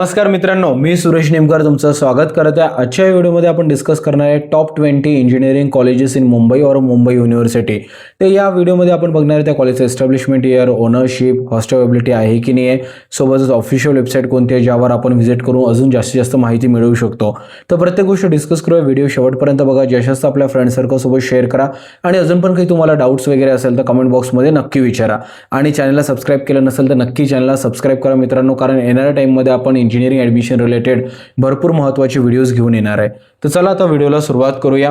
नमस्कार मित्रांनो, मी सुरेश नेमकर तुमचं स्वागत करत आहे. आजच्या व्हिडिओमध्ये आपण डिस्कस करणार आहे top 20 engineering colleges in Mumbai और मुंबई युनिव्हर्सिटी. तर या व्हिडिओमध्ये आपण बघणार आहे त्या कॉलेजचं establishment year, ownership, hostel availability आहे की नाही आहे, सोबतच ऑफिशियल वेबसाईट कोणती आहे ज्यावर आपण व्हिजिट करून अजून जास्तीत जास्त माहिती मिळवू शकतो. तर प्रत्येक गोष्ट डिस्कस करूया. व्हिडिओ शेवटपर्यंत बघा, जास्त आपल्या फ्रेंड सर्कलसोबत शेअर करा आणि अजून पण काही तुम्हाला डाऊट्स वगैरे असेल तर कमेंट बॉक्समध्ये नक्की विचारा. आणि चॅनलला सबस्क्राईब केलं नसेल तर नक्की चॅनलला सबस्क्राईब करा मित्रांनो, कारण येणाऱ्या टाईममध्ये आपण इंजिनिअरिंग ॲडमिशन रिलेटेड भरपूर महत्त्वाचे व्हिडिओज घेऊन येणार आहे. तर चला आता व्हिडिओला सुरुवात करूया.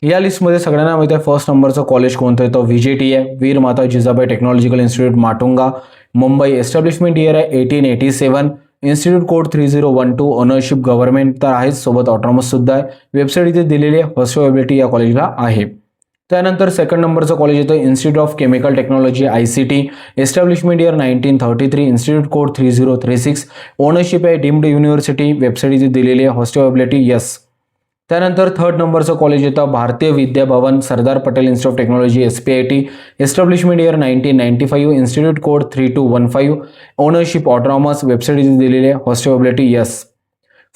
या लिस्टमध्ये सगळ्यांना माहिती आहे फर्स्ट नंबरचं कॉलेज कोणतं आहे, तो व्हीजेटी आहे, वीर माता Jijabai technological institute Matunga Mumbai. Establishment year आहे 1887, इन्स्टिट्यूट कोड 3012, ओनरशिप गव्हर्नमेंट तर आहेच, सोबत ऑटोनॉमस सुद्धा आहे. वेबसाईट इथे दिलेली आहे, हॉस्टेल अवेलेबिलिटी या कॉलेजला आहे. त्यानंतर सेकंड नंबरचं कॉलेज येतं institute of chemical technology ICT, establishment year 1933, institute code 3036, ownership आहे डीम्ड युनिव्हर्सिटी, वेबसाईट इथे दिलेली आहे, हॉस्टेल अवेलेबिलिटी यस. त्यानंतर थर्ड नंबरचं कॉलेज येतं Bharatiya Vidya Bhavan Sardar Patel institute of technology SPIT, establishment year 1995, institute code 3215, ownership autonomous, website इथे दिलेली आहे, हॉस्टेल अवेलेबिलिटी यस.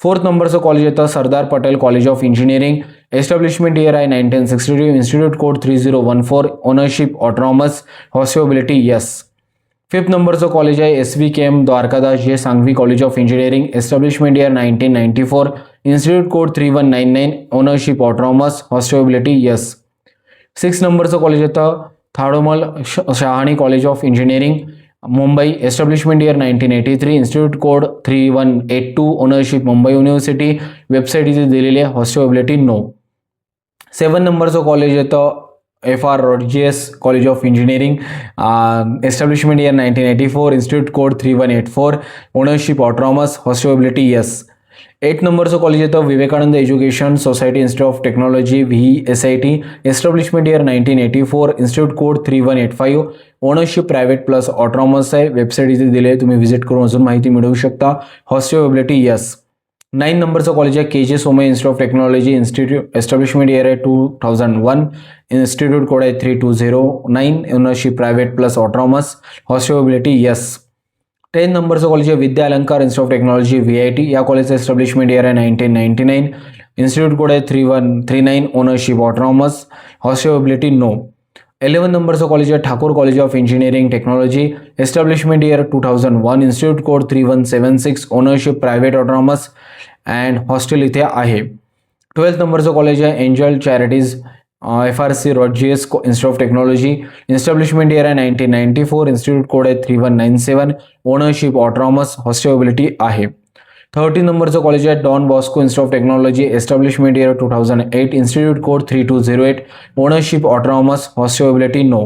फोर्थ नंबरचं कॉलेज येतं Sardar Patel college of engineering, establishment year आहे 1962, institute code 3014, ownership autonomous, hostel availability yes. Fifth नंबरचं college आहे SVKM Dwarkadas J Sanghvi college of engineering, establishment year 1994, institute code 3199, ownership autonomous, hostel availability yes. Six नंबरचं college येतं Thadomal Shahani college of engineering Mumbai, establishment year 1983, institute code 3182, ownership Mumbai university, website इथे दिलेली आहे, hostel availability no. सेवन नंबरचं college येतं FR Rodrigues college of engineering, establishment year 1984, institute code 3184, ownership autonomous, hostel availability yes. 8 नंबरचं college येतं Vivekanand education society institute of technology VSIT, establishment year 1984, institute code 3185, ownership private plus autonomous आहे, website इथे दिली आहे, तुम्ही visit करून अजून माहिती मिळवू शकता, हॉस्टेल अवेलेबिलिटी यस. 9 नंबरचं कॉलेज आहे KJ Somaiya institute of technology institute, establishment year आहे 2001, इन्स्टिट्यूट कोड आहे 3209, ownership private plus autonomous, hostel availability yes. 10 नंबरचं कॉलेज आहे विद्या अलंकार इन्स्टिट्यूट ऑफ टेक्नॉलॉजी VIT, या कॉलेजचं एस्टॅब्लिशमेंट इयर आहे 1999, इन्स्टिट्यूट कोड आहे 3139, ownership autonomous, hostel availability no. 11 नंबरचं कॉलेज आहे Thakur college of engineering technology, establishment year 2001, institute code 3176, ownership private autonomous and hostel इथे आहे. 12th नंबरचं कॉलेज आहे एंजल charities FRC Rodrigues institute of technology, establishment year आहे 1994, institute code आहे 3197, ownership autonomous, hostel availability आहे. 13 नंबरचं कॉलेज आहे Don Bosco institute of technology, establishment year 2008, institute code 3208, ownership autonomous, hostel availability no.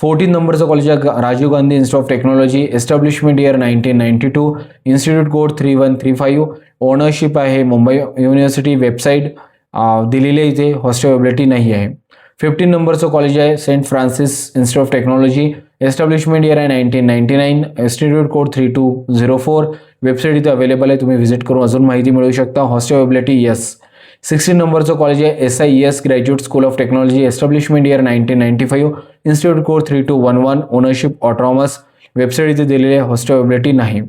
14 नंबरचं college आहे Rajiv Gandhi institute of technology, establishment year 1992, institute code 3135, ownership आहे Mumbai university, website दिलेली आहे इथे, हॉस्टेल अवेलेबिलिटी नाही आहे. 15 नंबरचं कॉलेज आहे saint Francis institute of technology, establishment year आहे 1999, इन्स्टिट्यूट कोड 3204, वेबसाईट इथे अवेलेबल आहे, तुम्ही व्हिजिट करून अजून माहिती मिळवू शकता, हॉस्टेल अवेलेबिलिटी यस. 16 नंबरचं कॉलेज आहे SIES graduate school of technology, establishment year 1995, institute code 3211, ownership autonomous, website इथे दिलेली आहे, हॉस्टेल अवेलेबिलिटी नाही.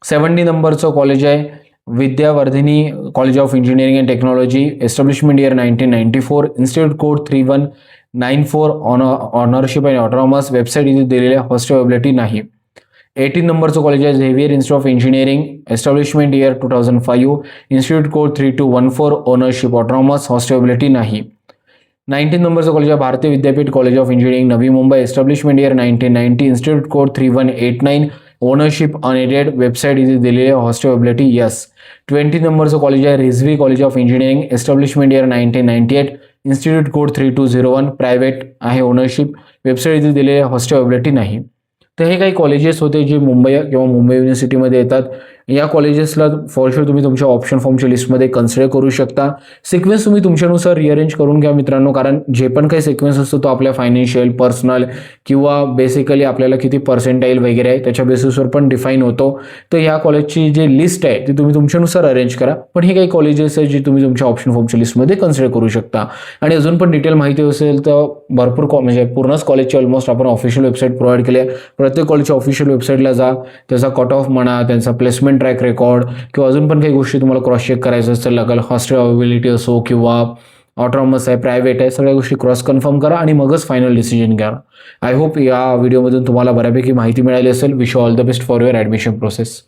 70 नंबरचं कॉलेज आहे Vidyavardhini college of engineering and technology, establishment year 1994, institute code 3194, ownership and autonomous, website इथे दिलेली आहे, हॉस्टेल अवेलेबिलिटी नाही. 18 नंबरचं कॉलेज आहे Xavier institute of engineering, establishment year 2005, institute code 3214, ownership autonomous, hostel availability नाही. 19 नंबरचं कॉलेज आहे भारतीय विद्यापीठ college of engineering Navi Mumbai, establishment year 1990, institute code 3189, ownership unaided, website इथे दिलेली आहे, हॉस्टेल अवेलेबिलिटी यस. 20 नंबरचं कॉलेज आहे Rizvi college of engineering, establishment year 1998, institute code 3201, private आहे, ओनरशिप, वेबसाईट इथे दिलेली आहे, हॉस्टेल अवेलेबिलिटी नाही. तर हे काही कॉलेजेस होते जे मुंबई किंवा मुंबई युनिव्हर्सिटीमध्ये येतात. या कॉलेजेसला फॉर शुअर तुम्ही तुमच्या ऑप्शन फॉर्मच्या लिस्टमध्ये कन्सिडर करू शकता. सिक्वेन्स तुम्ही तुमच्यानुसार रिअरेंज करून घ्या मित्रांनो, कारण जे पण काही सिक्वेन्स असतो तो आपल्या फायनान्शियल, पर्सनल किंवा बेसिकली आपल्याला किती पर्सेंटाईल वगैरे आहे त्याच्या बेसिसवर पण डिफाईन होतो. तर या कॉलेजची जी लिस्ट आहे ती तुम्ही तुमच्यानुसार अरेंज करा. पण हे काही कॉलेजेस आहेत जे तुम्ही तुमच्या ऑप्शन फॉर्मच्या लिस्टमध्ये कन्सिडर करू शकता. आणि अजून पण डिटेल माहिती असेल तर भरपूर म्हणजे पूर्णच कॉलेजची ऑलमोस्ट आपण ऑफिशियल वेबसाईट प्रोव्हाइड केली आहे. प्रत्येक कॉलेजच्या ऑफिशियल वेबसाईटला जा, त्याचा कट ऑफ म्हणा, त्यांचा प्लेसमेंट प्लेसमेंट ट्रॅक रेकॉर्ड किंवा अजून पण काही गोष्टी तुम्हाला क्रॉस चेक करायचं असेल लागेल, हॉस्टेल अवेबिलिटी असो किंवा ऑटोनॉमस आहे, प्रायव्हेट आहे, सगळ्या गोष्टी क्रॉस कन्फर्म करा आणि मगच फायनल डिसिजन घ्या. आय होप या व्हिडिओमधून तुम्हाला बऱ्यापैकी माहिती मिळाली असेल. Wish you all the best for your admission process.